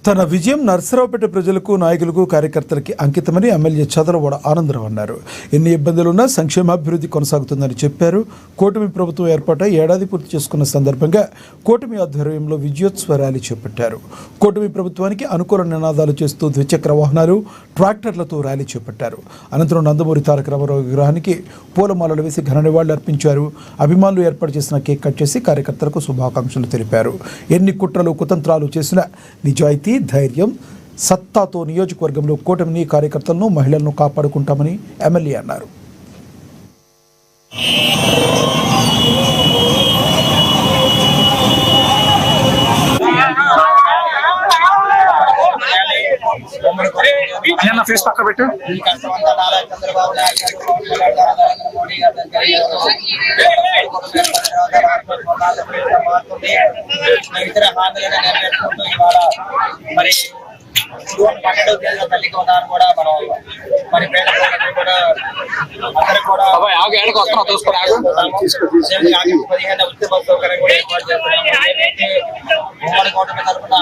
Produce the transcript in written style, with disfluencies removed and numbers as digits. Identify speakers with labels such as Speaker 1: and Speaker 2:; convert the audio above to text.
Speaker 1: తన విజయం నర్సరావుపేట ప్రజలకు, నాయకులకు, కార్యకర్తలకి అంకితమని ఎమ్మెల్యే చదలవాడ ఆనందరావు అన్నారు. ఎన్ని ఇబ్బందులున్నా సంక్షేమాభివృద్ధి కొనసాగుతుందని చెప్పారు. కూటమి ప్రభుత్వం ఏర్పాటై ఏడాది పూర్తి చేసుకున్న సందర్భంగా కూటమి ఆధ్వర్యంలో విజయోత్సవ ర్యాలీ చేపట్టారు. కూటమి ప్రభుత్వానికి అనుకూల నినాదాలు చేస్తూ ద్విచక్ర వాహనాలు, ట్రాక్టర్లతో ర్యాలీ చేపట్టారు. అనంతరం నందమూరి తారక రామారావు విగ్రహానికి పూలమాలలు వేసి ఘన నివాళులు అర్పించారు. అభిమానులు ఏర్పాటు చేసిన కేక్ కట్ చేసి కార్యకర్తలకు శుభాకాంక్షలు తెలిపారు. ఎన్ని కుట్రలు, కుతంత్రాలు చేసినా నిజాయితీ, ధైర్యం, సత్తాతో నియోజకవర్గంలో కూటమిని, కార్యకర్తలను, మహిళలను కాపాడుకుంటామని ఎమ్మెల్యే అన్నారు.
Speaker 2: ఫేస్ పక్క పెట్టు.
Speaker 3: ఇతర హామీలను నెరవేర్చుకుంటూ ఇవాళ మరి జూన్ 12వ తేదీన తల్లికి ఉదాహరణ కూడా మనం మరి పేద ప్రజలకు కూడా అందరూ కూడా 15 ఉచిత బస్సు సౌకర్యం కూడా ఏర్పాటు చేస్తున్నాము. ఉమ్మడి కూటమి తరఫున